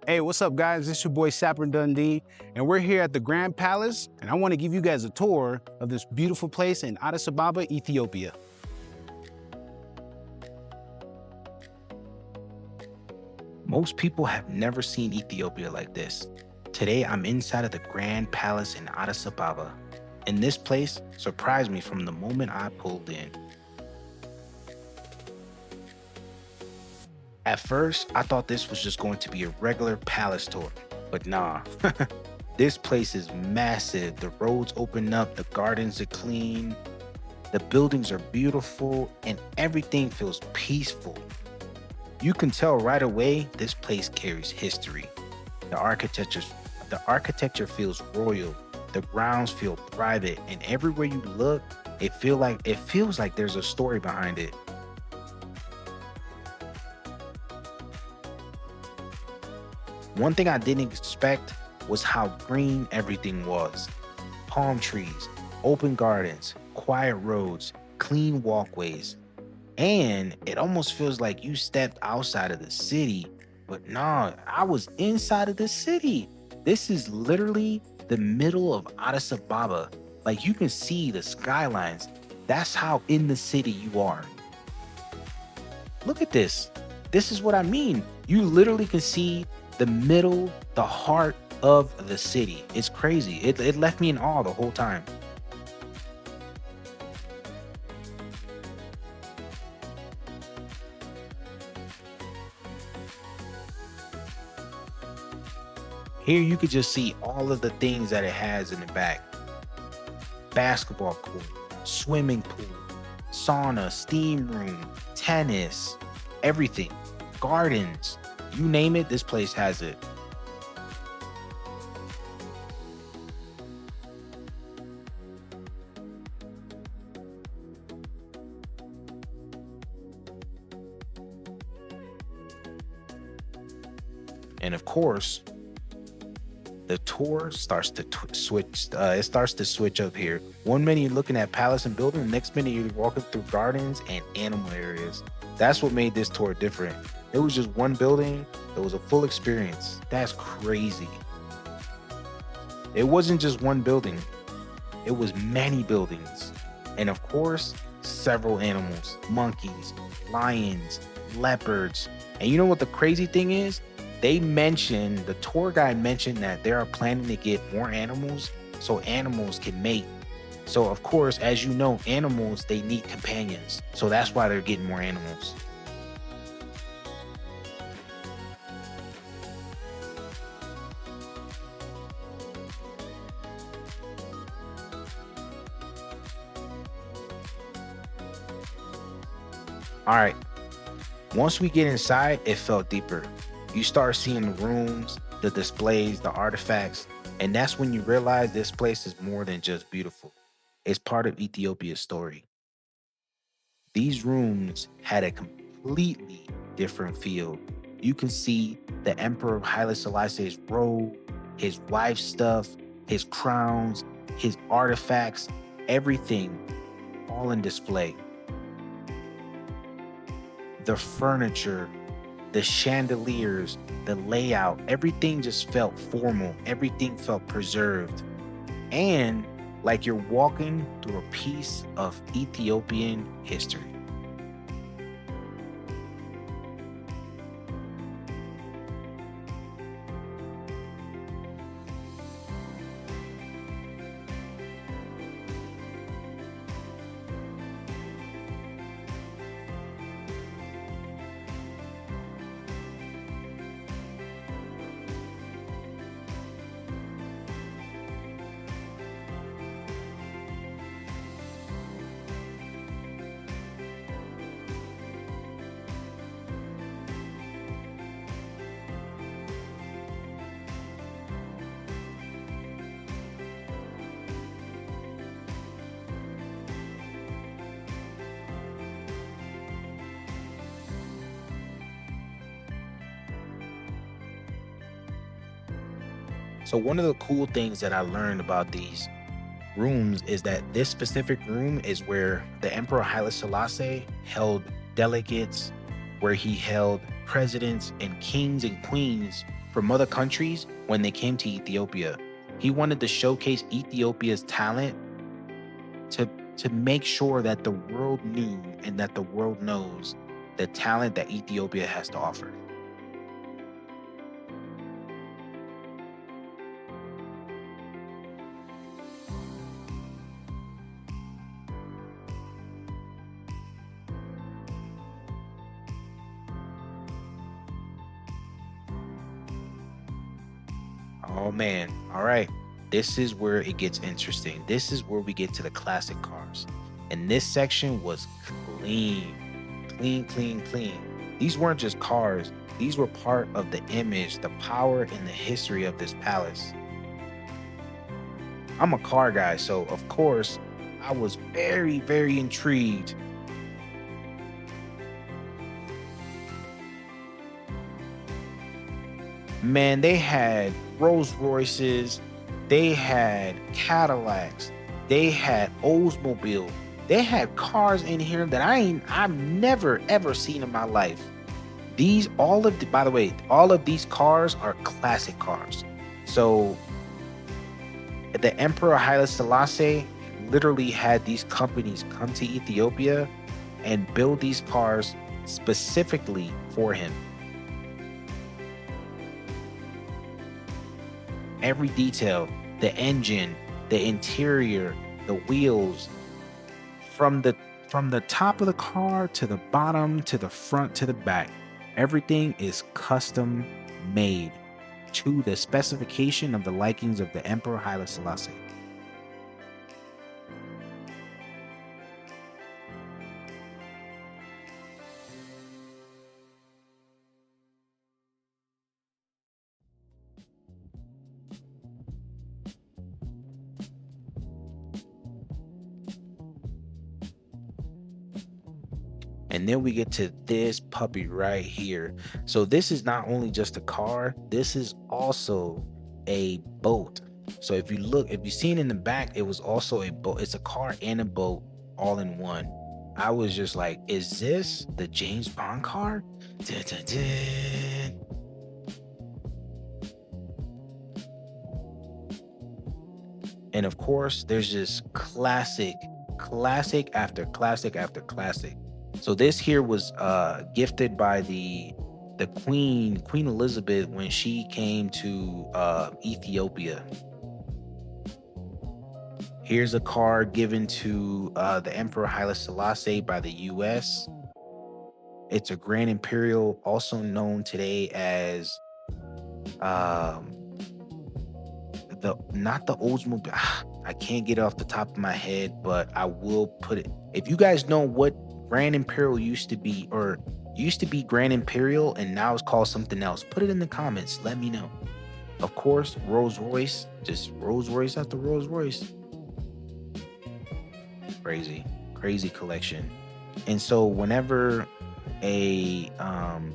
Hey, what's up, guys? This is your boy Sapper Dundee, and we're here at the Grand Palace, and I want to give you guys a tour of this beautiful place in Addis Ababa, Ethiopia. Most people have never seen Ethiopia like this. Today, I'm inside of the Grand Palace in Addis Ababa, and this place surprised me from the moment I pulled in. At first, I thought this was just going to be a regular palace tour, but nah. This place is massive. The roads open up, the gardens are clean, the buildings are beautiful, and everything feels peaceful. You can tell right away this place carries history. The architecture, the architecture feels royal. The grounds feel private, and everywhere you look, it feels like there's a story behind it. One thing I didn't expect was how green everything was. Palm trees, open gardens, quiet roads, clean walkways. And it almost feels like you stepped outside of the city, but nah, I was inside of the city. This is literally the middle of Addis Ababa. Like you can see the skylines. That's how in the city you are. Look at this. This is what I mean. You literally can see the middle, the heart of the city. It's crazy. It left me in awe the whole time. Here you could just see all of the things that it has in the back. Basketball court, swimming pool, sauna, steam room, tennis, everything. Gardens. You name it, this place has it. And of course, the tour starts to switch. It starts to switch up here. One minute you're looking at palace and building, the next minute you're walking through gardens and animal areas. That's what made this tour different. It was just one building. It was a full experience. That's crazy. It wasn't just one building. It was many buildings. And of course, several animals, monkeys, lions, leopards. And you know what the crazy thing is? The tour guide mentioned that they are planning to get more animals so animals can mate. So of course, as you know, animals, they need companions. So that's why they're getting more animals. All right, once we get inside, it felt deeper. You start seeing the rooms, the displays, the artifacts, and that's when you realize this place is more than just beautiful. It's part of Ethiopia's story. These rooms had a completely different feel. You can see the Emperor Haile Selassie's robe, his wife's stuff, his crowns, his artifacts, everything all in display. The furniture, the chandeliers, the layout, everything just felt formal. Everything felt preserved. And like you're walking through a piece of Ethiopian history. So one of the cool things that I learned about these rooms is that this specific room is where the Emperor Haile Selassie held delegates, where he held presidents and kings and queens from other countries when they came to Ethiopia. He wanted to showcase Ethiopia's talent to to make sure that the world knew and that the world knows the talent that Ethiopia has to offer. Oh man. All right. This is where it gets interesting. This is where we get to the classic cars. And this section was clean. Clean, clean, clean. These weren't just cars. These were part of the image, the power, and the history of this palace. I'm a car guy, so of course, I was very, very intrigued. Man, they had Rolls Royces, they had Cadillacs, they had Oldsmobile, they had cars in here that I've never ever seen in my life. These all of the, by the way, all of these cars are classic cars. So the Emperor Haile Selassie literally had these companies come to Ethiopia and build these cars specifically for him. Every detail, the engine, the interior, the wheels, from the top of the car to the bottom to the front to the back, everything is custom made to the specification of the likings of the Emperor Haile Selassie. And then we get to this puppy right here. So this is not only just a car, this is also a boat. So if you look, if you seen in the back, it was also a boat. It's a car and a boat all in one. I was just like, is this the James Bond car? Dun, dun, dun. And of course, there's just classic after classic after classic. So this here was gifted by the Queen Elizabeth when she came to Ethiopia. Here's a card given to the Emperor Haile Selassie by the U.S. It's a Grand Imperial, also known today as um, the not the Oldsmobile. I can't get it off the top of my head, but I will put it. If you guys know what Grand Imperial used to be, or used to be Grand Imperial and now it's called something else, put it in the comments. Let me know. Of course, Rolls Royce, just Rolls Royce after Rolls Royce. Crazy collection. And so whenever a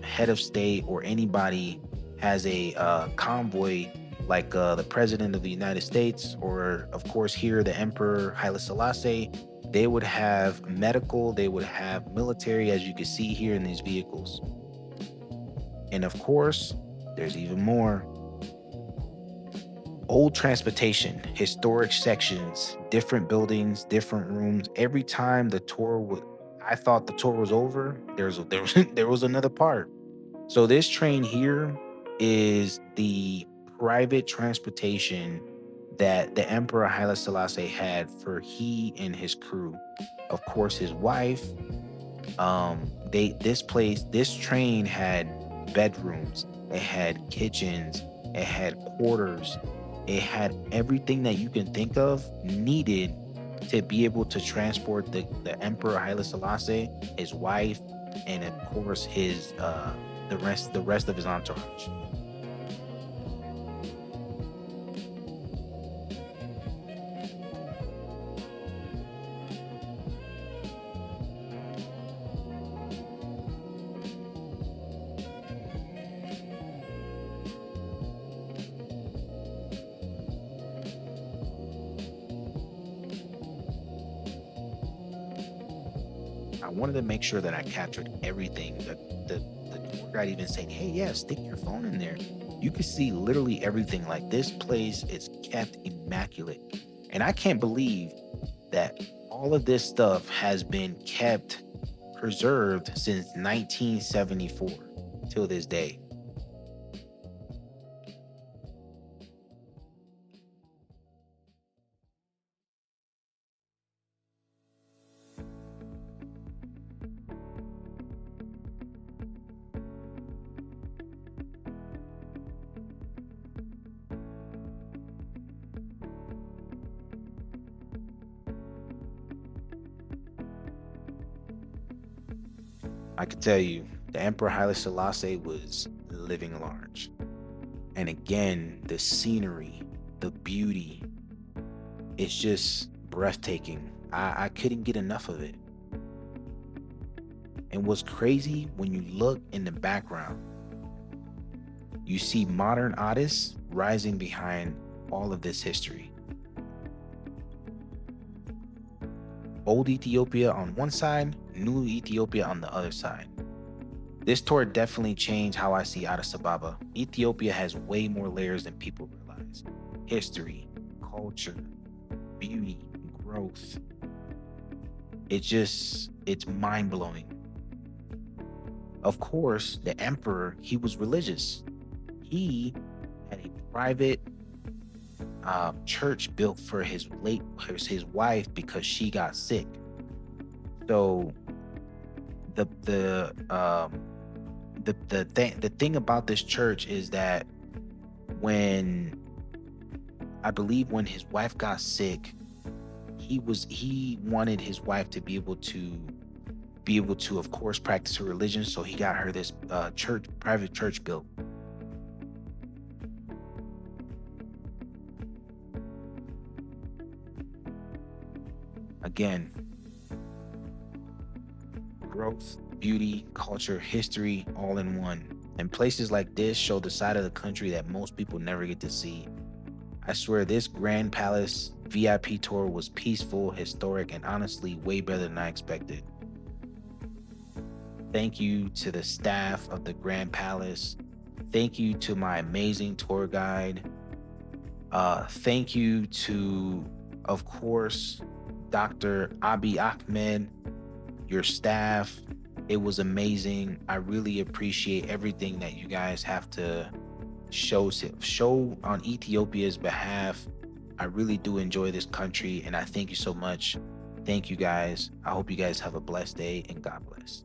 head of state or anybody has a convoy, like the president of the United States, or of course here the Emperor Haile Selassie, they would have medical, they would have military, as you can see here in these vehicles. And of course, there's even more. Old transportation, historic sections, different buildings, different rooms. Every time the tour would, I thought the tour was over, there was another part. So this train here is the private transportation that the Emperor Haile Selassie had for he and his crew. Of course, his wife. This train had bedrooms, it had kitchens, it had quarters, it had everything that you can think of needed to be able to transport the Emperor Haile Selassie, his wife, and of course his the rest of his entourage. I wanted to make sure that I captured everything. The tour guide even said, "Hey, yeah, stick your phone in there. You can see literally everything. Like, this place is kept immaculate. And I can't believe that all of this stuff has been kept preserved since 1974 till this day. I can tell you, the Emperor Haile Selassie was living large. And again, the scenery, the beauty, it's just breathtaking. I couldn't get enough of it. And what's crazy, when you look in the background, you see modern Addis rising behind all of this history. Old Ethiopia on one side, new Ethiopia on the other side. This tour definitely changed how I see Addis Ababa. Ethiopia has way more layers than people realize. History, culture, beauty, growth. It's mind-blowing. Of course, the emperor, he was religious. He had a private church built for his wife because she got sick. So the thing about this church is that when when his wife got sick, he wanted his wife to be able to of course practice her religion, so he got her this private church built. Again, growth, beauty, culture, history, all in one. And places like this show the side of the country that most people never get to see. I swear, this Grand Palace VIP tour was peaceful, historic, and honestly way better than I expected. Thank you to the staff of the Grand Palace. Thank you to my amazing tour guide. Thank you to, of course, Dr. Abiy Ahmed, your staff. It was amazing. I really appreciate everything that you guys have to show on Ethiopia's behalf. I really do enjoy this country, and I thank you so much. Thank you guys. I hope you guys have a blessed day, and God bless.